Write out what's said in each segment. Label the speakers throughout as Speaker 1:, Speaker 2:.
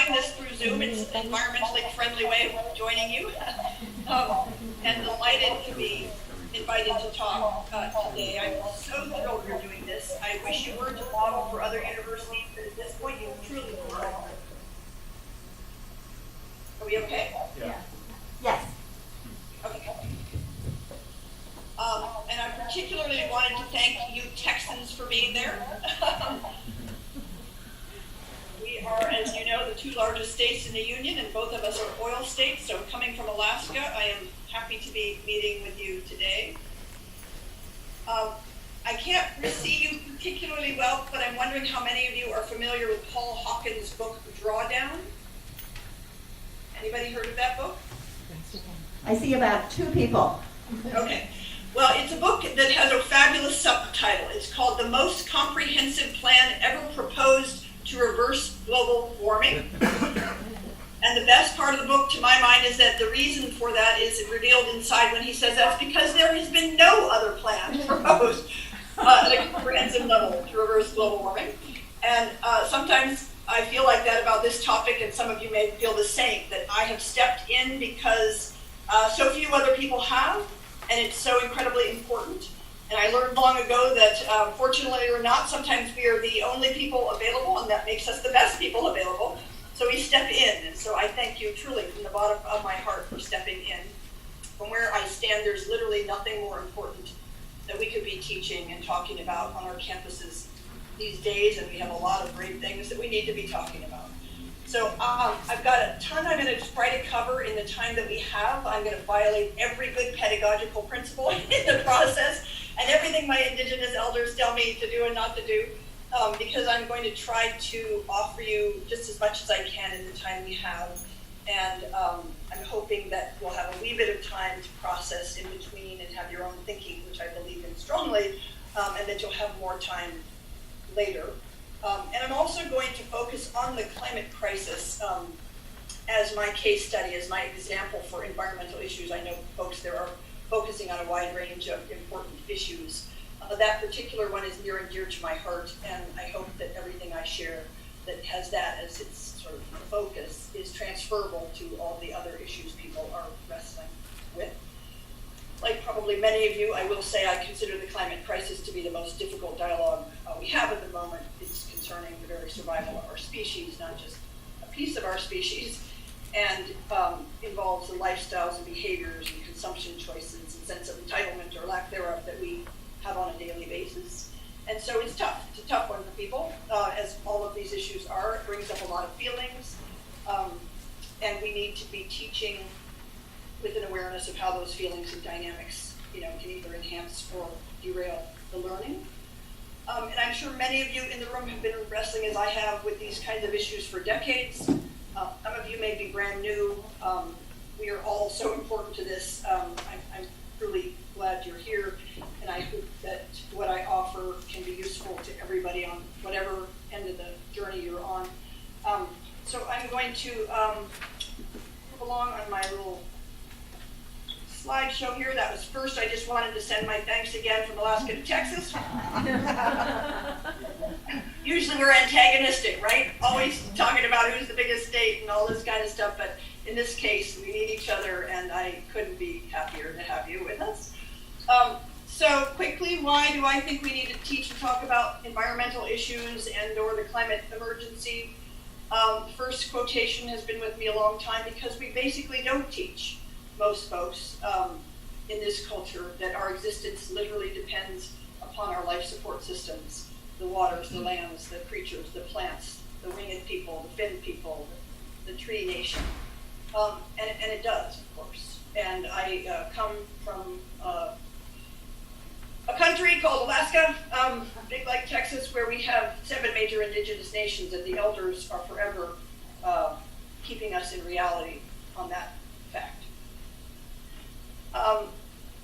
Speaker 1: doing this through Zoom. It's an environmentally friendly way of joining you. And delighted to be invited to talk today. I'm so thrilled you're doing this. I wish you were a model for other universities, but at this point you truly are. Are we okay?
Speaker 2: Yeah.
Speaker 3: Yes.
Speaker 1: Okay. And I particularly wanted to thank you Texans for being there. We are, as you know, the two largest states in the union, and both of us are oil states. So coming from Alaska, I am happy to be meeting with you today. I can't see you particularly well, but I'm wondering how many of you are familiar with Paul Hawken's book, Drawdown? Anybody heard of that book?
Speaker 3: I see about 2 people.
Speaker 1: Okay. Well, it's a book that has a fabulous subtitle. It's called The Most Comprehensive Plan Ever Proposed to Reverse Global Warming. And the best part of the book, to my mind, is that the reason for that is revealed inside when he says that's because there has been no other plan proposed at a comprehensive level to reverse global warming. And sometimes I feel like that about this topic, and some of you may feel the same, that I have stepped in because so few other people have, and it's so incredibly important. And I learned long ago that, fortunately or not, sometimes we are the only people available, and that makes us the best people available. So we step in, and so I thank you truly from the bottom of my heart for stepping in. From where I stand, there's literally nothing more important that we could be teaching and talking about on our campuses these days, and we have a lot of great things that we need to be talking about. So I've got a ton I'm going to try to cover in the time that we have. I'm going to violate every good pedagogical principle in the process, and everything my Indigenous elders tell me to do and not to do. Because I'm going to try to offer you just as much as I can in the time we have. And I'm hoping that you'll have a wee bit of time to process in between and have your own thinking, which I believe in strongly, and that you'll have more time later. And I'm also going to focus on the climate crisis as my case study, as my example for environmental issues. I know folks there are focusing on a wide range of important issues. That particular one is near and dear to my heart, and I hope that everything I share that has that as its sort of focus is transferable to all the other issues people are wrestling with. Like probably many of you, I will say I consider the climate crisis to be the most difficult dialogue we have at the moment. It's concerning the very survival of our species, not just a piece of our species, and involves the lifestyles and behaviors and consumption choices and sense of entitlement or lack thereof that we have on a daily basis. And so it's tough. It's a tough one for people, as all of these issues are. It brings up a lot of feelings, and we need to be teaching with an awareness of how those feelings and dynamics, can either enhance or derail the learning. And I'm sure many of you in the room have been wrestling, as I have, with these kinds of issues for decades. Some of you may be brand new. We are all so important to this. I'm truly glad you're here, and I hope that what I offer can be useful to everybody on whatever end of the journey you're on. So I'm going to move along on my little slideshow here. That was first. I just wanted to send my thanks again from Alaska to Texas. Usually we're antagonistic, right? Always talking about who's the biggest state and all this kind of stuff, but in this case, we need each other, and I couldn't be happier to have you with us. So quickly, why do I think we need to teach and talk about environmental issues and or the climate emergency? First quotation has been with me a long time because we basically don't teach most folks in this culture that our existence literally depends upon our life support systems, the waters, the lands, the creatures, the plants, the winged people, the fin people, the tree nation. And it does, of course. And I come from a country called Alaska, big like Texas, where we have 7 major indigenous nations, and the elders are forever keeping us in reality on that fact.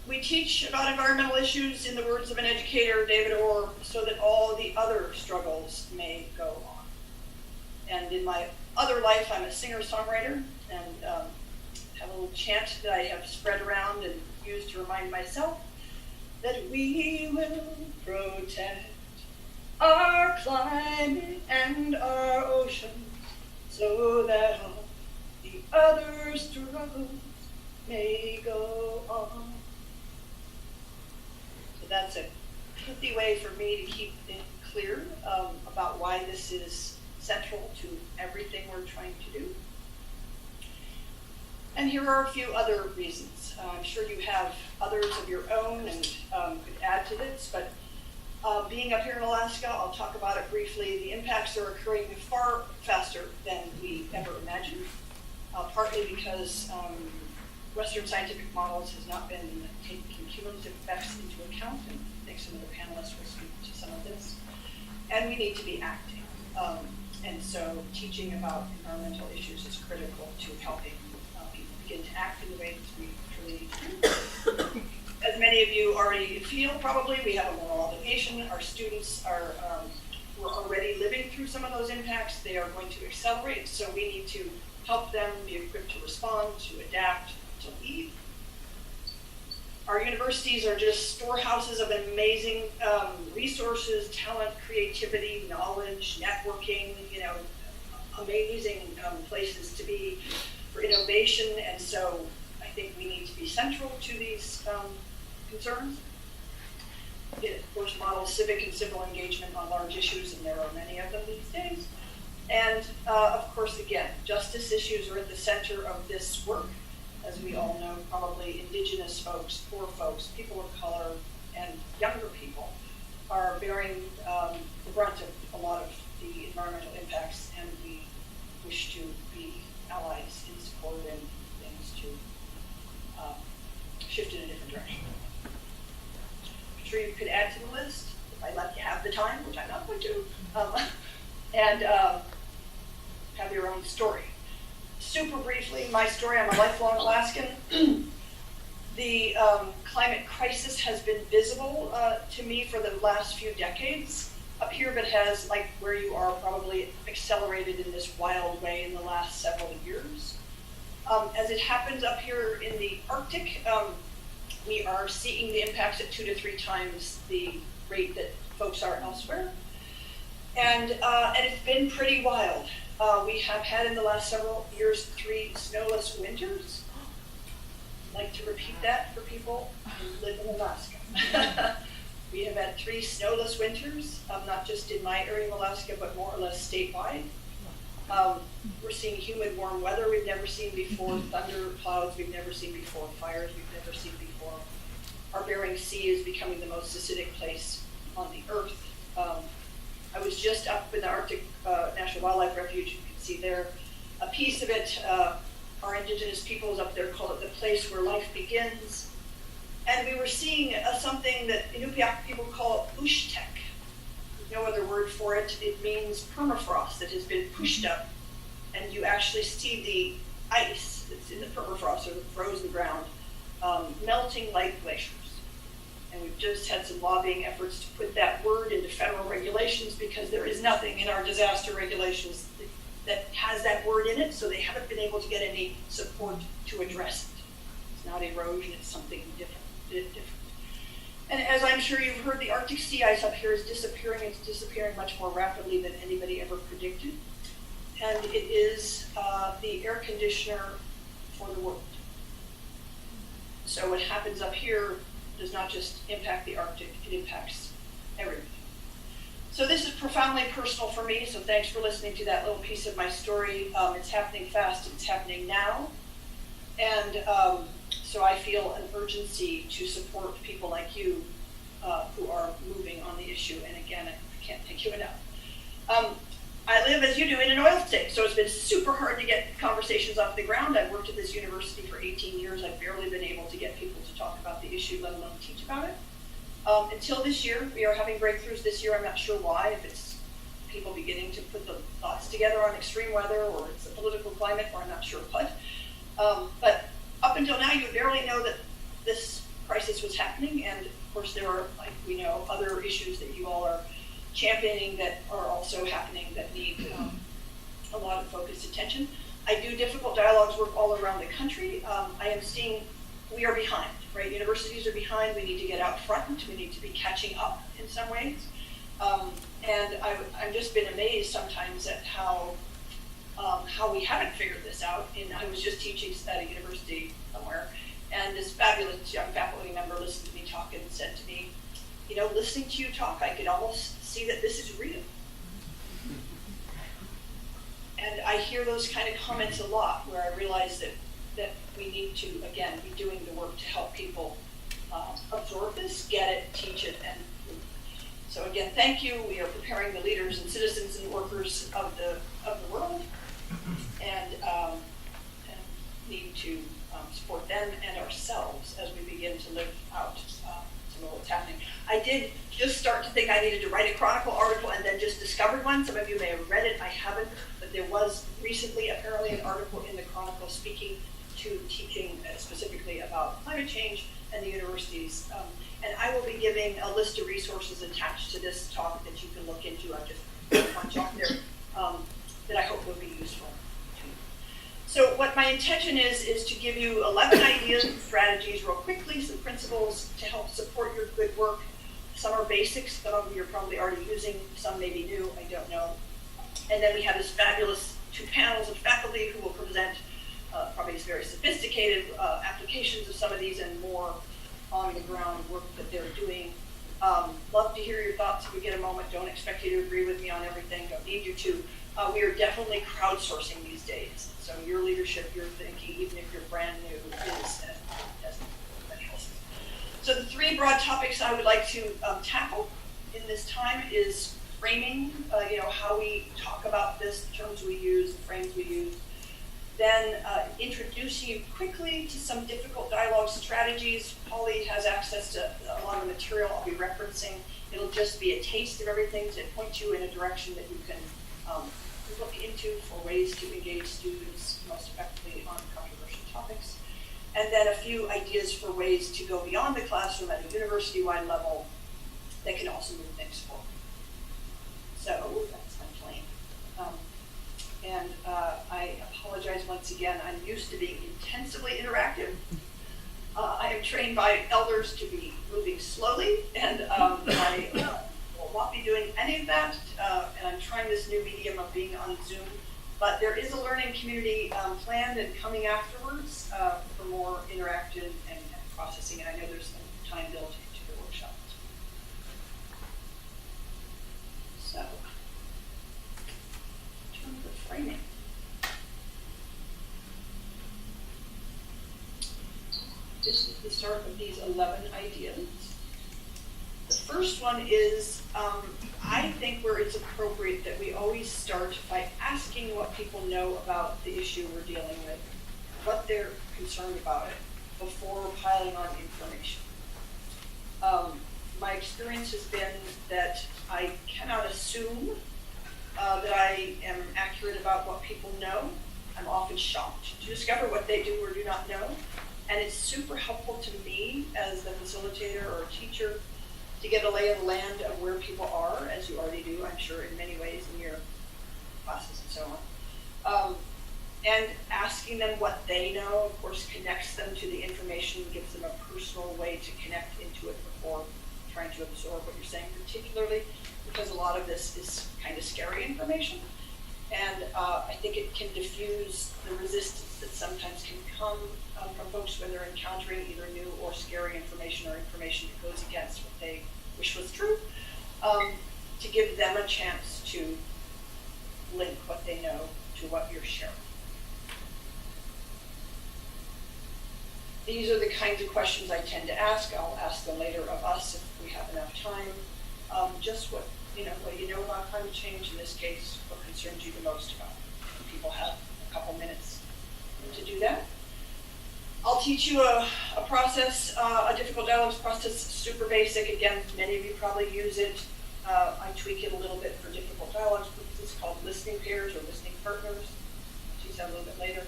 Speaker 1: We teach about environmental issues, in the words of an educator, David Orr, so that all the other struggles may go on. And in my other life, I'm a singer-songwriter, and have a little chant that I have spread around and used to remind myself that we will protect our climate and our oceans so that all the other struggles may go on. So that's a pithy way for me to keep it clear about why this is central to everything we're trying to do. And here are a few other reasons. I'm sure you have others of your own and could add to this, but being up here in Alaska, I'll talk about it briefly. The impacts are occurring far faster than we ever imagined, partly because Western scientific models has not been taking cumulative effects into account, and I think some of the panelists will speak to some of this. And we need to be acting. And so teaching about environmental issues is critical to helping people begin to act in the way that we truly need to do. As many of you already feel, probably, we have a moral obligation. Our students are we're already living through some of those impacts. They are going to accelerate, so we need to help them be equipped to respond, to adapt, to lead. Our universities are just storehouses of amazing resources, talent, creativity, knowledge, networking, amazing places to be for innovation. And so I think we need to be central to these concerns. It, of course, models civic and civil engagement on large issues, and there are many of them these days. And of course, again, justice issues are at the center of this work. As we all know, probably Indigenous folks, poor folks, people of color, and younger people are bearing the brunt of a lot of the environmental impacts, and we wish to be allies in supporting things to shift in a different direction. I'm sure you could add to the list if I let you have the time, which I'm not going to, and have your own story. Super briefly, my story, I'm a lifelong Alaskan. The climate crisis has been visible to me for the last few decades up here, but has, like where you are, probably accelerated in this wild way in the last several years. As it happens up here in the Arctic, we are seeing the impacts at 2 to 3 times the rate that folks are elsewhere. And it's been pretty wild. We have had in the last several years 3 snowless winters. I'd like to repeat that for people who live in Alaska. We have had 3 snowless winters, not just in my area of Alaska, but more or less statewide. We're seeing humid, warm weather we've never seen before, thunder clouds we've never seen before, fires we've never seen before. Our Bering Sea is becoming the most acidic place on the earth. I was just up in the Arctic National Wildlife Refuge. You can see there a piece of it. Our Indigenous peoples up there call it the place where life begins. And we were seeing something that Inupiaq people call ushtek. There's no other word for it. It means permafrost that has been pushed up, and you actually see the ice that's in the permafrost, or the frozen ground, melting like glaciers. And we've just had some lobbying efforts to put that word into federal regulations, because there is nothing in our disaster regulations that has that word in it, so they haven't been able to get any support to address it. It's not erosion, it's something different. And as I'm sure you've heard, the Arctic sea ice up here is disappearing. It's disappearing much more rapidly than anybody ever predicted. And it is the air conditioner for the world. So what happens up here does not just impact the Arctic, it impacts everything. So this is profoundly personal for me, so thanks for listening to that little piece of my story. It's happening fast, it's happening now. And so I feel an urgency to support people like you who are moving on the issue. And again, I can't thank you enough. I live, as you do, in an oil state, so it's been super hard to get conversations off the ground. I've worked at this university for 18 years. I've barely been able to get people to talk about the issue, let alone teach about it. Until this year, we are having breakthroughs this year. I'm not sure why, if it's people beginning to put the thoughts together on extreme weather, or it's the political climate, or I'm not sure what. But up until now, you barely know that this crisis was happening, and of course there are, like we know, other issues that you all are championing that are also happening that need a lot of focused attention. I do difficult dialogues work all around the country. I am seeing we are behind, right? Universities are behind. We need to get out front. We need to be catching up in some ways. And I've just been amazed sometimes at how how we haven't figured this out. And I was just teaching at a university somewhere, and this fabulous young faculty member listened to me talk and said to me, you know, listening to you talk, I could almost see that this is real. And I hear those kind of comments a lot, where I realize that we need to, again, be doing the work to help people absorb this, get it, teach it, and so again, thank you. We are preparing the leaders and citizens and workers of the world, and need to support them and ourselves as we begin to live out some of what's happening. I did just start to think I needed to write a Chronicle article, and then just discovered one. Some of you may have read it. I haven't, but there was recently apparently an article in the Chronicle speaking to teaching specifically about climate change and the universities. And I will be giving a list of resources attached to this talk that you can look into. I've just put a bunch out there that I hope will be useful to you. So what my intention is to give you 11 ideas and strategies real quickly, some principles to help support your good work. Some are basics, some of you are probably already using, some may be new, I don't know. And then we have this fabulous 2 panels of faculty who will present probably very sophisticated applications of some of these and more on the ground work that they're doing. Love to hear your thoughts if we get a moment. Don't expect you to agree with me on everything. Don't need you to. We are definitely crowdsourcing these days. So your leadership, your thinking, even if you're brand new, is helps. So the 3 broad topics I would like to tackle in this time is framing, how we talk about this, the terms we use, the frames we use. Then introduce you quickly to some difficult dialogue strategies. Polly has access to a lot of material I'll be referencing. It'll just be a taste of everything to point you in a direction that you can look into for ways to engage students most effectively on controversial topics. And then a few ideas for ways to go beyond the classroom at a university-wide level that can also move things forward. So that's my plan. And I apologize once again. I'm used to being intensively interactive. I am trained by elders to be moving slowly, and I will not be doing any of that. And I'm trying this new medium of being on Zoom. But there is a learning community planned and coming afterwards for more interactive and processing. And I know there's some time built into the workshop. So, in terms of framing. This is the start of these 11 ideas. The first one is, I think where it's appropriate that we always start by asking what people know about the issue we're dealing with, what they're concerned about it, before piling on information. My experience has been that I cannot assume that I am accurate about what people know. I'm often shocked to discover what they do or do not know. And it's super helpful to me as the facilitator or teacher to get a lay of the land of where people are, as you already do, I'm sure, in many ways in your classes and so on. And asking them what they know, of course, connects them to the information, gives them a personal way to connect into it before trying to absorb what you're saying, particularly because a lot of this is kind of scary information. And I think it can diffuse the resistance that sometimes can come from folks when they're encountering either new or scary information or information that goes against what they wish was true, to give them a chance to link what they know to what you're sharing. These are the kinds of questions I tend to ask. I'll ask them later of us if we have enough time. Just what you know about climate change, in this case, what concerns you the most about it. People have a couple minutes to do that. I'll teach you a process, a difficult dialogues process, super basic. Again, many of you probably use it. I tweak it a little bit for difficult dialogues purposes, called listening pairs or listening partners. I'll teach that a little bit later.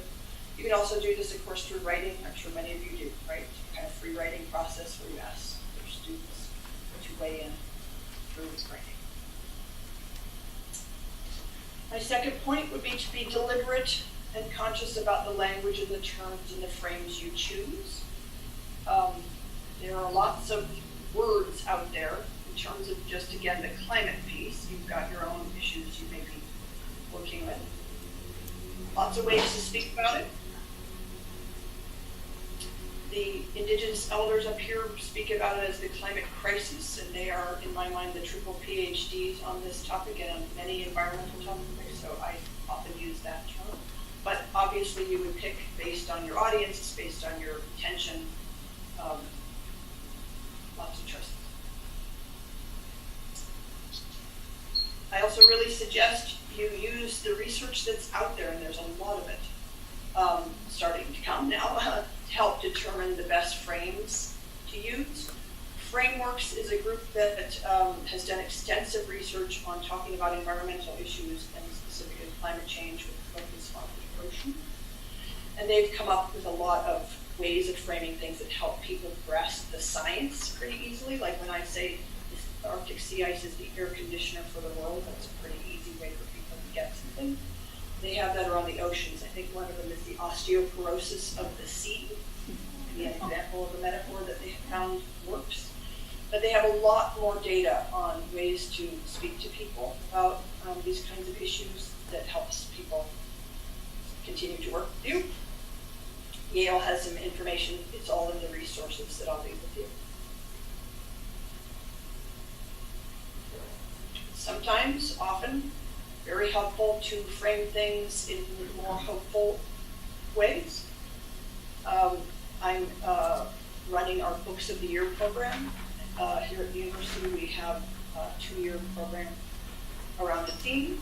Speaker 1: You can also do this, of course, through writing. I'm sure many of you do, right? Kind of free writing process where you ask your students to weigh in through this writing. My second point would be to be deliberate and conscious about the language and the terms and the frames you choose. There are lots of words out there in terms of just, again, the climate piece. You've got your own issues you may be working with. lots of ways to speak about it. The Indigenous elders up here speak about it as the climate crisis, and they are, in my mind, the triple PhDs on this topic and on many environmental topics, so I often use that term. But obviously you would pick based on your audience, based on your attention, lots of choices. I also really suggest you use the research that's out there, and there's a lot of it starting to come now, to help determine the best frames to use. Frameworks is a group that has done extensive research on talking about environmental issues and specifically climate change with focus on the ocean. And they've come up with a lot of ways of framing things that help people grasp the science pretty easily. Like when I say the Arctic sea ice is the air conditioner for the world, that's a pretty easy way for people to get something. They have that around the oceans. I think one of them is the osteoporosis of the sea. Maybe an example of a metaphor that they have found works. But they have a lot more data on ways to speak to people about these kinds of issues that helps people continue to work with you. Yale has some information. It's all in the resources that I'll leave with you. Sometimes, often, very helpful to frame things in more hopeful ways. I'm running our Books of the Year program. Here at the university, we have a 2-year program around the theme.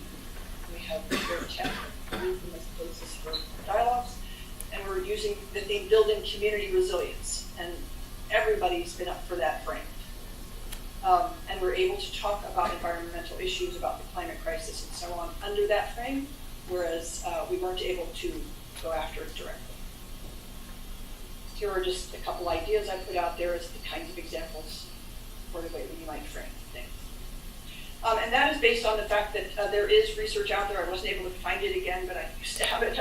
Speaker 1: We have the tech and this basis for dialogues. And we're using the theme building community resilience. And everybody's been up for that frame. And we're able to talk about environmental issues, about the climate crisis and so on under that frame, whereas we weren't able to go after it directly. Here are just a couple ideas I put out there as the kinds of examples for the way that you might frame things. And that is based on the fact that there is research out there. I wasn't able to find it again, but I used to have it,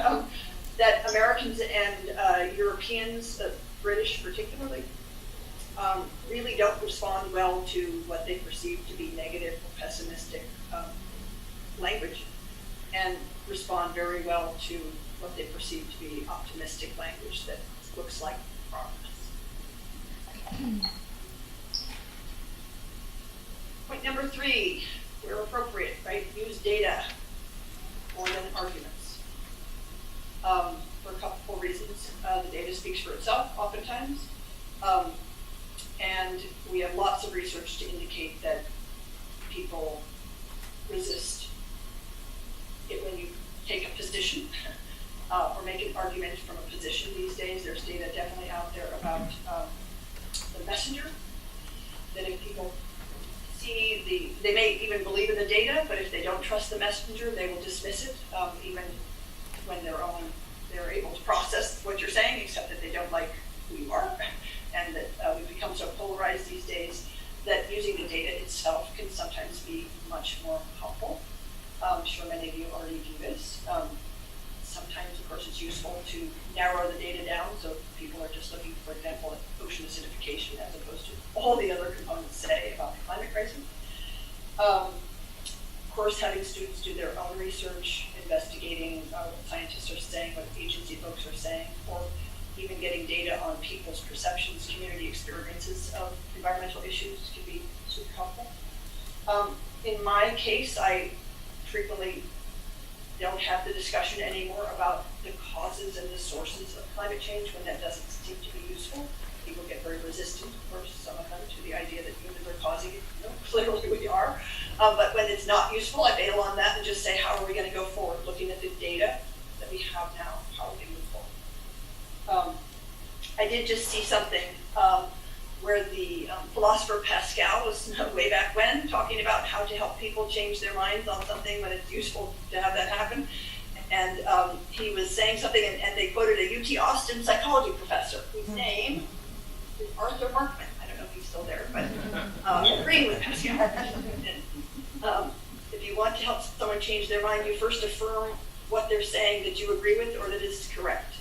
Speaker 1: that Americans and Europeans, British particularly, really don't respond well to what they perceive to be negative or pessimistic language, and respond very well to what they perceive to be optimistic language that looks like progress. Point number 3, where appropriate, right? Use data more than arguments. For a couple of reasons. The data speaks for itself oftentimes. And we have lots of research to indicate that people resist it when you take a position or make an argument from a position these days. There's data definitely out there about the messenger, that if people see they may even believe in the data, but if they don't trust the messenger, they will dismiss it, even when they're able to process what you're saying, except that they don't like who you are. And that we've become so polarized these days that using the data itself can sometimes be much more helpful. I'm sure many of you already do this. Sometimes, of course, it's useful to narrow the data down, so people are just looking, for example, at ocean acidification as opposed to all the other components say about the climate crisis. Of course, having students do their own research, investigating what scientists are saying, what agency folks are saying, or even getting data on people's perceptions, community experiences of environmental issues can be super helpful. In my case, I frequently don't have the discussion anymore about the causes and the sources of climate change when that doesn't seem to be useful. People get very resistant, of course, some of them, to the idea that humans are causing it. Clearly we are. But when it's not useful, I bail on that and just say, how are we going to go forward? Looking at the data that we have now, how are we move forward? I did just see something where the philosopher Pascal was way back when talking about how to help people change their minds on something when it's useful to have that happen. And he was saying something, and they quoted a UT Austin psychology professor whose name is Arthur Markman. I don't know if he's still there, but agreeing with Pascal. If you want to help someone change their mind, you first affirm what they're saying that you agree with or that is correct.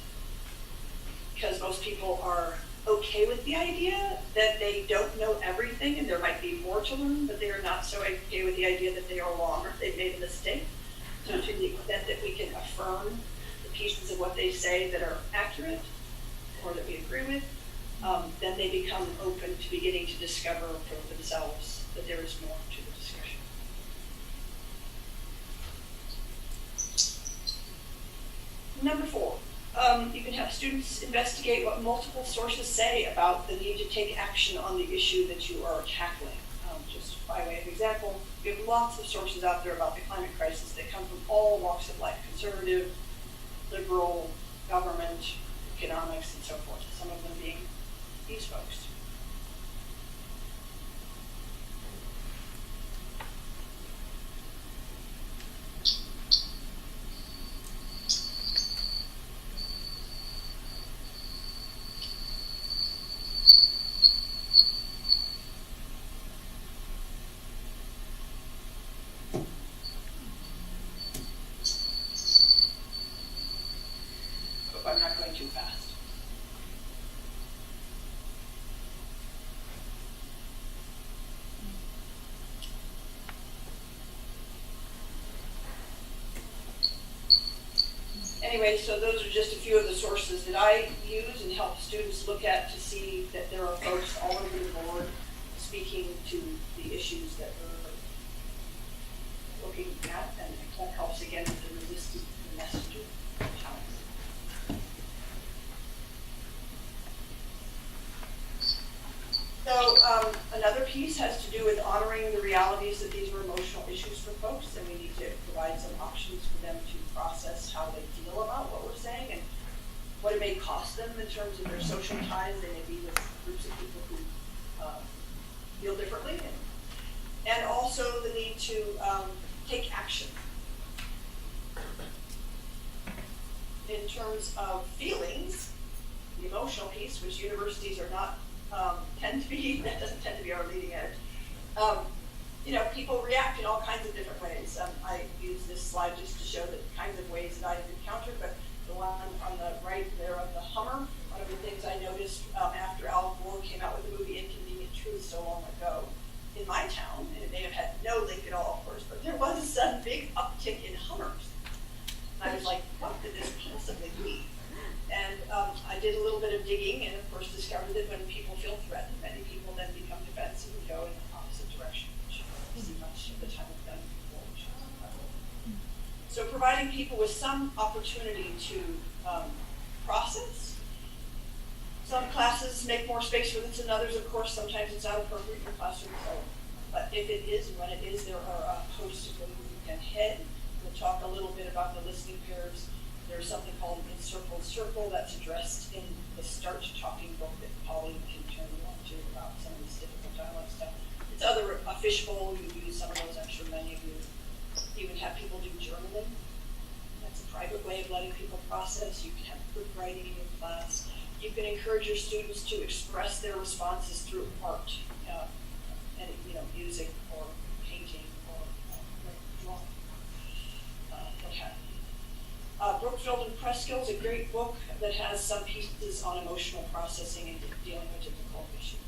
Speaker 1: Because most people are okay with the idea that they don't know everything and there might be more to learn, but they are not so okay with the idea that they are wrong or they've made a mistake. So to the extent that we can affirm the pieces of what they say that are accurate or that we agree with, then they become open to beginning to discover for themselves that there is more to the discussion. Number 4, you can have students investigate what multiple sources say about the need to take action on the issue that you are tackling. Just by way of example, we have lots of sources out there about the climate crisis that come from all walks of life: conservative, liberal, government, economics, and so forth. Some of them being these folks. Hope I'm not going too fast. Anyway, so those are just a few of the sources that I use and help students look at to see that there are folks all over the board speaking to the issues that we're looking at, and that helps again with the resistance to the messaging. So another piece has to do with honoring the realities that these are emotional issues for folks, and we need to provide some options for them to process how they feel about what we're saying and what it may cost them in terms of their social ties. They may be with groups of people who feel differently, and also the need to take action. In terms of feelings, the emotional piece, which universities are not tend to be, that doesn't tend to be our leading edge. People react in all kinds of different ways. I use this slide just to show the kinds of ways that I've encountered, but the one on the right there of the Hummer, one of the things I noticed after Al Gore came out with the movie Inconvenient Truth so long ago, in my town, and it may have had no link at all, of course, but there was a big uptick in Hummers. And I was like, what could this possibly be? And I did a little bit of digging and, of course, discovered that when people feel threatened, many people then become defensive and go in the opposite direction, which I don't see much of the time I've done before, which is so providing people with some opportunity to process. Some classes make more space for this than others, of course. Sometimes it's not appropriate in your classroom. But if it is, and when it is, there are a host of ways you can head. We'll talk a little bit about the listening pairs. There's something called Encircled Circle that's addressed in the Start Talking book that Polly can turn you on to about some of this difficult dialogue stuff. It's other a fishbowl. You use some of those. I'm sure many of you even have people do journaling. That's a private way of letting people process. You can have quick writing in your class. You can encourage your students to express their responses through art, and music or painting or drawing. What have you. Brookfield and Preskill's a great book that has some pieces on emotional processing and dealing with difficult issues.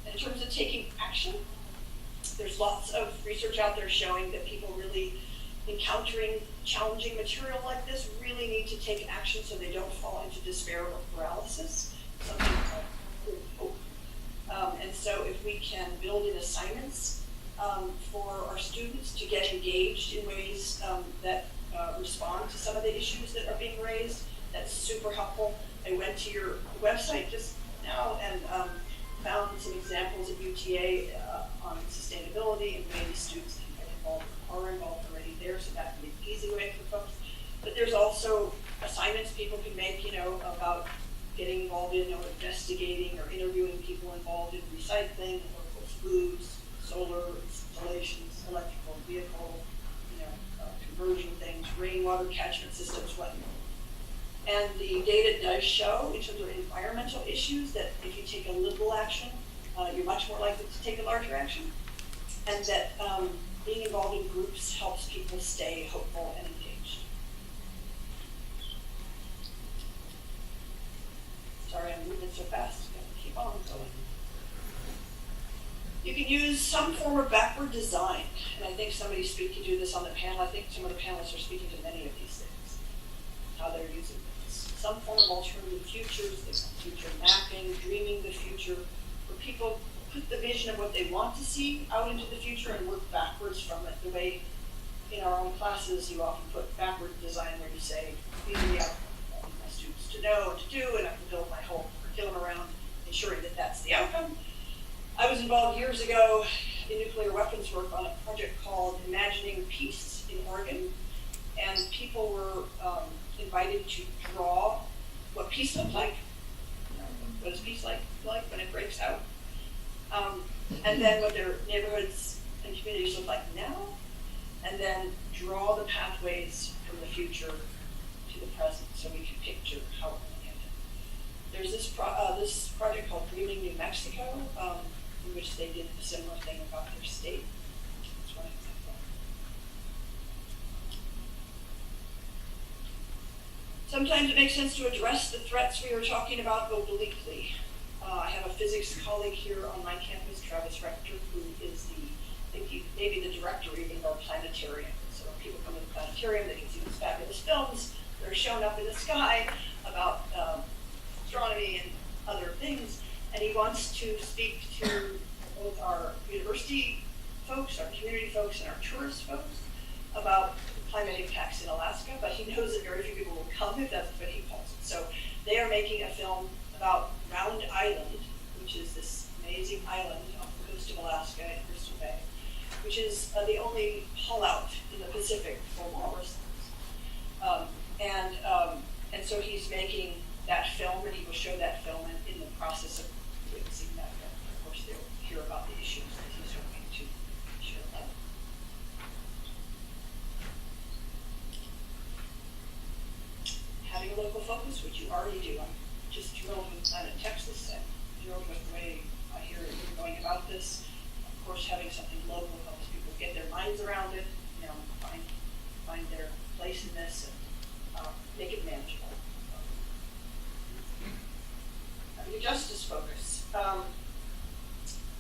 Speaker 1: In terms of taking action, there's lots of research out there showing that people really encountering challenging material like this really need to take action so they don't fall into despair or paralysis. Something called hope. And so if we can build in assignments for our students to get engaged in ways that respond to some of the issues that are being raised, that's super helpful. I went to your website just now and found some examples of UTA on sustainability and ways students can get involved or are involved already there, so that can be an easy way for folks. But there's also assignments people can make, about getting involved in or investigating or interviewing people involved in recycling, local foods, solar installations, electrical vehicle, conversion things, rainwater catchment systems, whatnot. And the data does show in terms of environmental issues that if you take a little action, you're much more likely to take a larger action. And that being involved in groups helps people stay hopeful and engaged. Sorry, I'm moving so fast. Keep on going. You can use some form of backward design, and I think somebody's speaking to this on the panel. I think some of the panelists are speaking to many of these things, how they're using this. Some form of alternative futures, there's future mapping, dreaming the future, where people put the vision of what they want to see out into the future and work backwards from it. The way in our own classes you often put backward design where you say, these are the outcomes I want my students to know and to do, and I can build my whole curriculum around ensuring that that's the outcome. I was involved years ago in nuclear weapons work on a project called Imagining Peace in Oregon, and people were invited to draw what peace looked like. What does peace like when it breaks out? And then what their neighborhoods and communities look like now, and then draw the pathways from the future to the present so we can picture how we're going to get there. There's this project called Dreaming New Mexico, in which they did a similar thing about their state. That's one example. Sometimes it makes sense to address the threats we were talking about obliquely. I have a physics colleague here on my campus, Travis Rector, who is maybe the director even of our planetarium. So when people come to the planetarium, they can see these fabulous films that are shown up in the sky about astronomy and other things. And he wants to speak to both our university folks, our community folks, and our tourist folks about climate impacts in Alaska, but he knows that very few people will come if that's what he calls it. So they are making a film about Round Island, which is this amazing island off the coast of Alaska in Crystal Bay, which is the only hull out in the Pacific for walrus. And so he's making that film, and he will show that film in the process of seeing that film. Of course, they'll hear about the issues that he's hoping to share about. Having a local focus, which you already do. I'm just thrilled with Planet Texas. I'm thrilled with the way I hear you're going about this. Of course, having something local helps people get their minds around it, find their place in this, and make it manageable. Having a justice focus.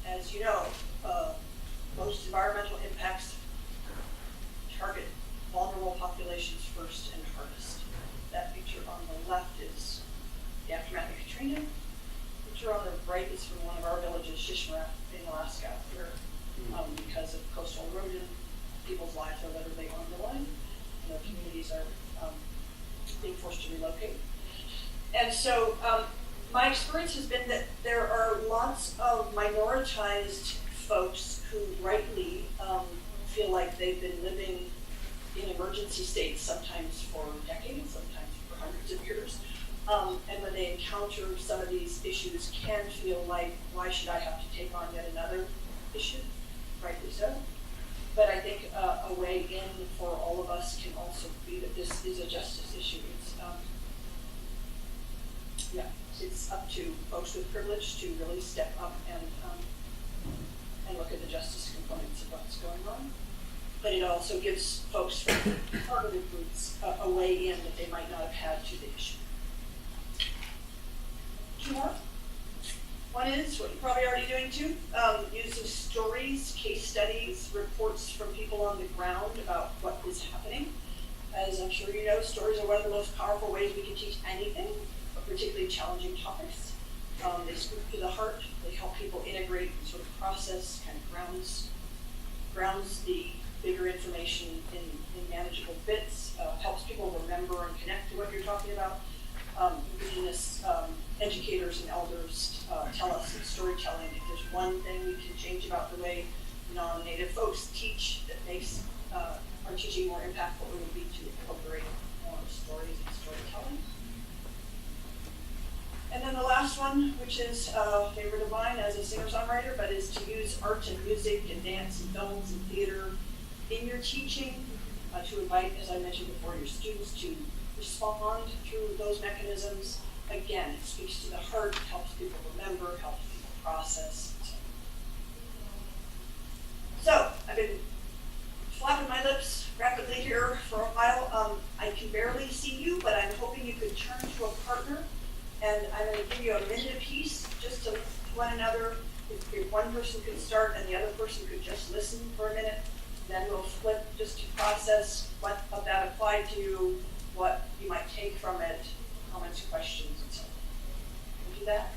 Speaker 1: As you know, most environmental impacts target vulnerable populations first and hardest. That picture on the left is the aftermath of Katrina. The picture on the right is from one of our villages, Shishmaref in Alaska, where because of coastal erosion, people's lives are literally on the line, and their communities are being forced to relocate. And so my experience has been that there are lots of minoritized folks who rightly feel like they've been living in emergency states, sometimes for decades, sometimes for hundreds of years. And when they encounter some of these issues can feel like, why should I have to take on yet another issue? Rightly so. But I think a way in for all of us can also be that this is a justice issue. It's up to folks with privilege to really step up and look at the justice components of what's going on. But it also gives folks from targeted groups a way in that they might not have had to the issue. Two more. One is what you're probably already doing too, using stories, case studies, reports from people on the ground about what is happening. As I'm sure you know, stories are one of the most powerful ways we can teach anything, but particularly challenging topics. They speak to the heart, they help people integrate and sort of process, kind of grounds the bigger information in manageable bits, helps people remember and connect to what you're talking about. Indigenous educators and elders tell us in storytelling if there's one thing we can change about the way non-native folks teach that makes our teaching more impactful, it would be to incorporate more stories and storytelling. And then the last one, which is a favorite of mine as a singer-songwriter, but is to use art and music and dance and films and theater in your teaching to invite, as I mentioned before, your students to respond through those mechanisms. Again, it speaks to the heart, helps people remember, helps people process. So I've been flapping my lips rapidly here for a while. I can barely see you, but I'm hoping you could turn to a partner. And I'm going to give you a minute apiece just to one another if one person could start and the other person could just listen for a minute, then we'll flip just to process what of that applied to you, what you might take from it, comments, questions, and so on. Can we do that?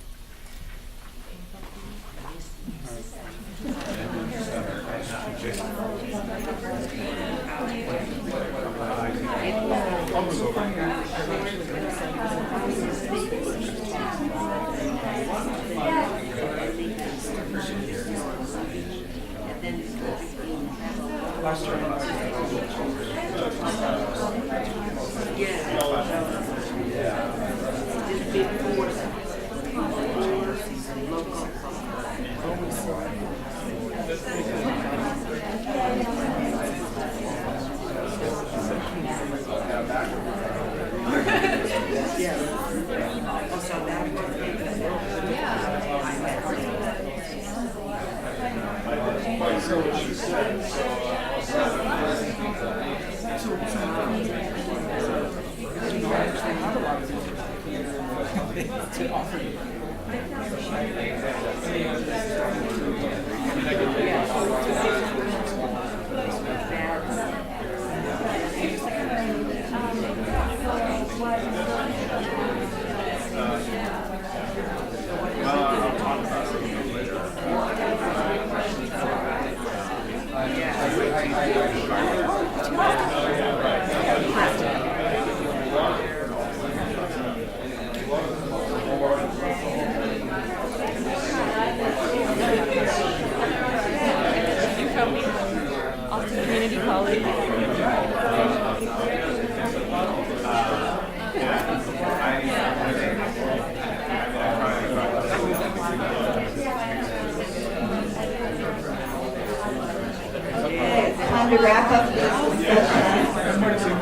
Speaker 3: Time to wrap up this discussion.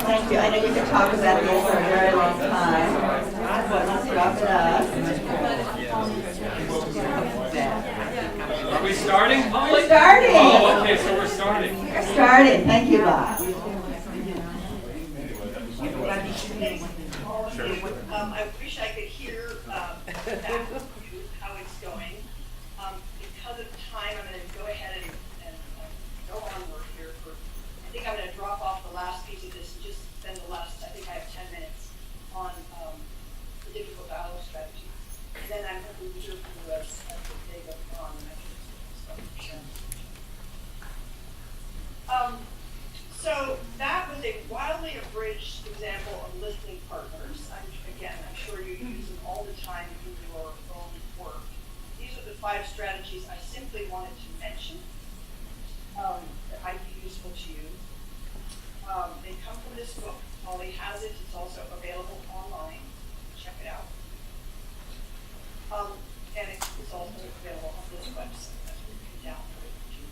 Speaker 3: Thank you. I know you could talk about this for a very long time, but let's wrap it up.
Speaker 2: Are we starting?
Speaker 3: We're starting.
Speaker 2: Oh, okay, so we're starting.
Speaker 3: We're starting. Thank you, Bob.
Speaker 1: I wish I could hear back how it's going. Because of time, I'm going to go ahead and go onward here. I think I'm going to drop off the last piece of this and just spend the last, I think I have 10 minutes on the difficult dialogue strategy. And then I'm going to reserve for the rest as they go on and I can share. So that was a wildly abridged example of listening partners. I'm sure you use them all the time in your own work. These are the 5 strategies I simply wanted to mention that might be useful to you. They come from this book. Holly has it. It's also available online. Check it out. And it's also available on this website. That's where you can download it if you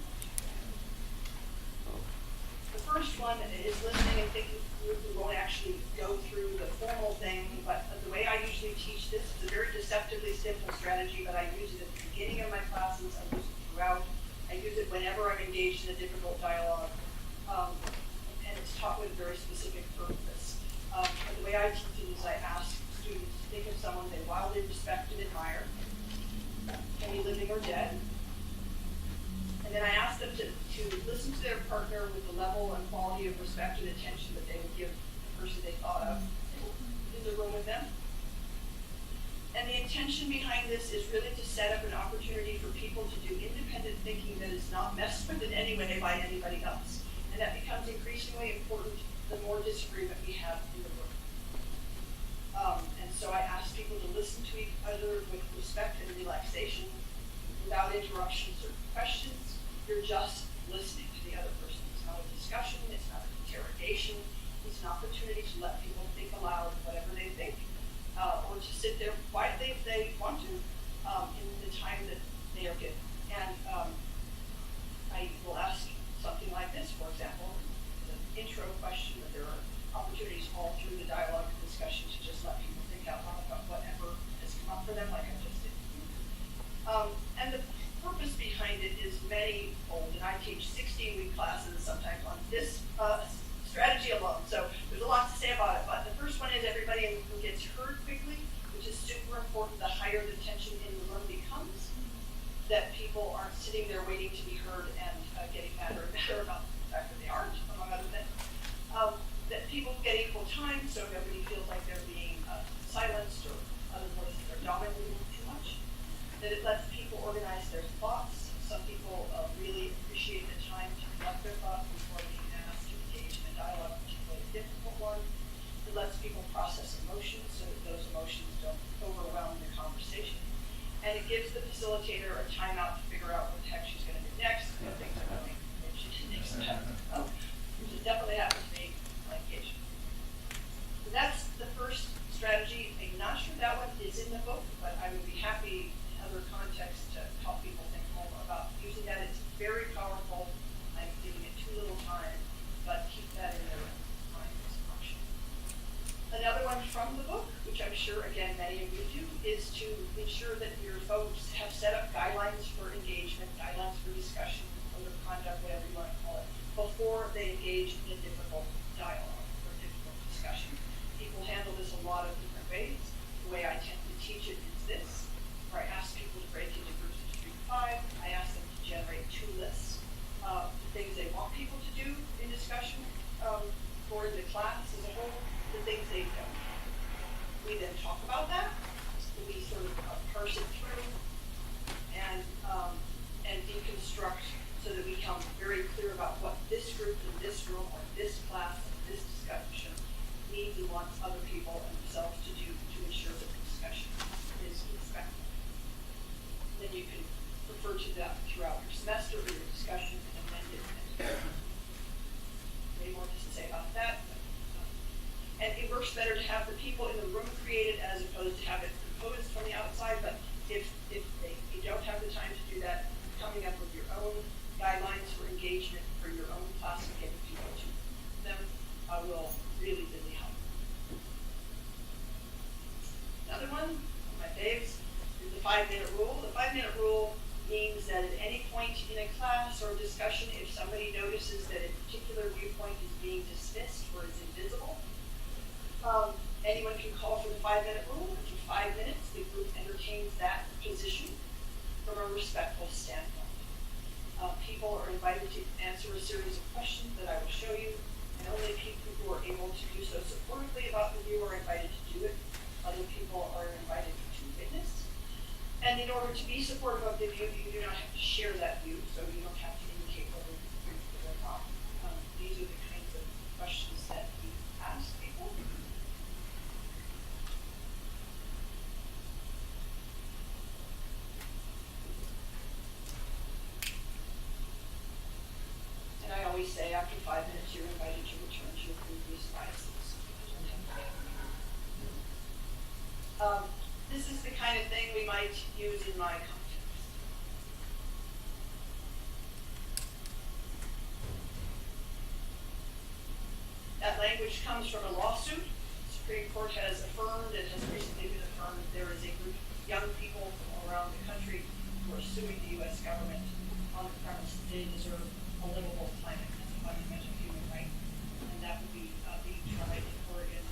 Speaker 1: want to. The first one is listening and thinking. We won't actually go through the formal thing, but the way I usually teach this is a very deceptively simple strategy, but I use it at the beginning of my classes. I use it throughout. I use it whenever I'm engaged in a difficult dialogue, and it's taught with a very specific purpose. But the way I teach it is I ask students to think of someone they wildly respect and admire, can be living or dead, and then I ask them to listen to their partner with the level and quality of respect and attention that they would give the person they thought of in the room with them. And the intention behind this is really to set up an opportunity for people to do independent thinking that is not messed with in any way by anybody else. And that becomes increasingly important the more disagreement we have in the room. And so I ask people to listen to each other with respect and relaxation, without interruptions or questions. You're just listening to the other person. It's not a discussion, it's not an interrogation, it's an opportunity to let people think aloud whatever they think, or to sit there quietly if they want to, in the time that they are given. And I will ask something like this, for example, an intro question, but there are opportunities all through the dialogue and discussion to just let people think out loud about whatever has come up for them, like I just did. And the purpose behind it is many-fold, and I teach 16-week classes sometimes on this strategy alone, so there's a lot to say about it, but the first one is everybody in the room gets heard people aren't sitting there waiting to be heard and getting madder and madder about the fact that they aren't, among other things. That people get equal time, so nobody feels like they're being silenced or other voices are dominating too much. That it lets people organize their thoughts. Some people really appreciate the time to collect their thoughts before being asked to engage in a dialogue, particularly a difficult one. It lets people process emotions so that those emotions don't overwhelm the conversation. And it gives the facilitator a timeout to figure out what the heck she's going to do next. And things are going maybe she did next step. Which has definitely happened to me on occasion. So that's the first strategy. I'm not sure that one is in the book, but I would be happy in other contexts to help people think more about using that. It's very powerful. I'm giving it too little time, but keep that in their mind as an option. Another one from the book, which I'm sure, again, many of you do, is to ensure that your folks have set up guidelines for engagement, guidelines for discussion, code of conduct, whatever you want to call it, before they engage in a difficult dialogue or difficult discussion. People handle this a lot of different ways. The way I tend to teach it is this, where I ask people to break into groups of 3 to 5. I ask them to generate 2 lists of the things they want people to do in discussion for the class as a whole, the things they don't. We then talk about that. We sort of parse it through and deconstruct so that we become very clear about what this group in this room or this class and this discussion needs and wants other people and themselves to do to ensure that the discussion is respectful. Then you can refer to that throughout your semester or your discussion and amend it. Way more to say about that. And it works better to have the people in the room created as opposed to have it proposed from the outside. But if you don't have the time to do that, coming up with your own guidelines for engagement for your own class and getting people to them will really, really help. Another one of my faves is the 5-minute rule. The 5-minute rule means that at any point in a class or discussion, if somebody notices that a particular viewpoint is being dismissed or is invisible, anyone can call for the 5-minute rule. And for 5 minutes, the group entertains that position from a respectful standpoint. People are invited to answer a series of questions that I will show you, and only people who are able to do so supportively about the view are invited to do it. Other people are invited to witness. And in order to be supportive of the view, you do not have to share that view, so you don't have to indicate whether you agree with it or not. These are the kinds of questions that we ask people. And I always say after 5 minutes, you're invited to return to your previous biases. This is the kind of thing we might use in my context. That language comes from a lawsuit. The Supreme Court has affirmed and has recently been affirmed that there is a group of young people around the country who are suing the U.S. government on the premise that they deserve a livable planet as a fundamental human right. And that would be being tried in Oregon.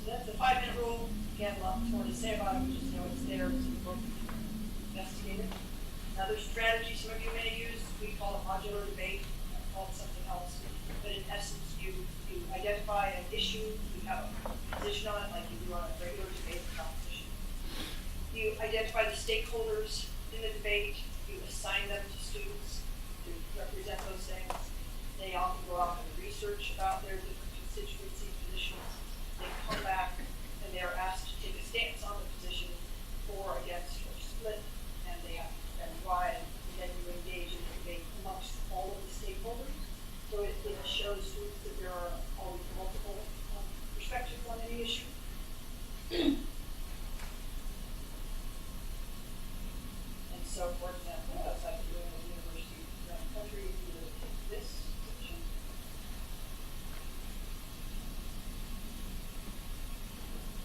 Speaker 1: So that's the 5-minute rule. Again, lots more to say about it. We just know it's there. It's important to investigate it. Another strategy some of you may use, we call it modular debate. I call it something else. But in essence, you identify an issue, you have a position on it like you do on a regular debate competition. You identify the stakeholders in the debate, you assign them to students to represent those things. They often go off and research about their different constituency positions. They come back and they're asked to take a stance on the position, for, against, or split, and they have to defend why, and then you engage in the debate amongst all of the stakeholders. So it shows students that there are always multiple perspectives on any issue. And so, for example, as I've been doing at universities around the country, you will take this section.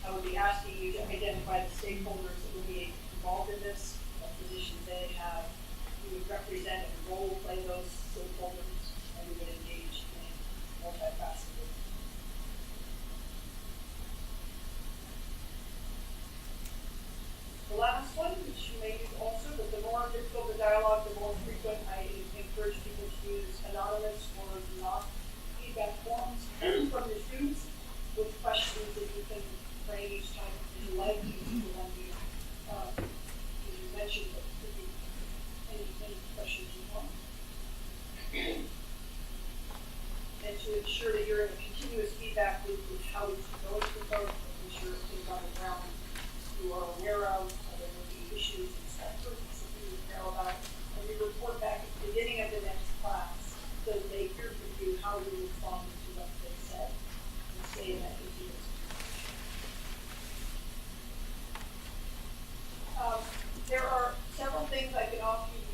Speaker 1: I would be asking you to identify the stakeholders that will be involved in this, what positions they have. You would represent and role play those stakeholders, and you would engage in a multifaceted.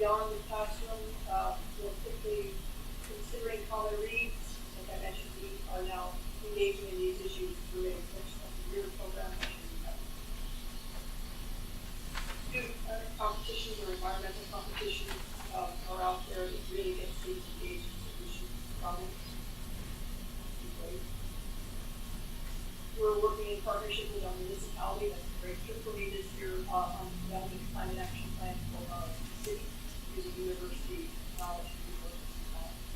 Speaker 1: beyond the classroom, real quickly, considering common reads. Like I mentioned, we are now engaging in these issues through a career program. Student competitions or environmental competitions are out there that really get students engaged in solution problems. We're working in partnership with our municipality. That's a great trip for me this year on developing a climate action plan for our city using university knowledge and resources.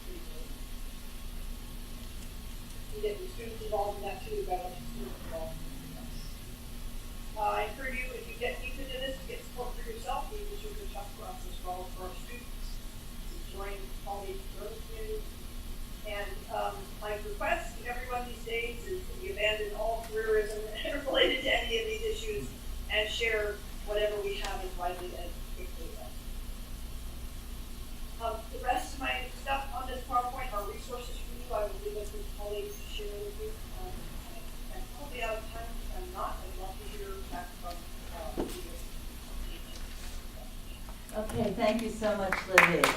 Speaker 1: Pretty good. We get the students involved in that too. We've got a bunch of students involved in that. I encourage you, if you get deep into this, to get support for yourself. These issues are tough for us as well as for our students. Join colleagues in the community. And my request to everyone these days is that we abandon all careerism related to any of these issues and share whatever we have as widely and quickly as possible. The rest of my stuff on this PowerPoint are resources for you. I will leave this with colleagues to share with you. I'm probably out of time. If I'm not, I'd love to hear back from you.
Speaker 3: Okay, thank you so much, Libby.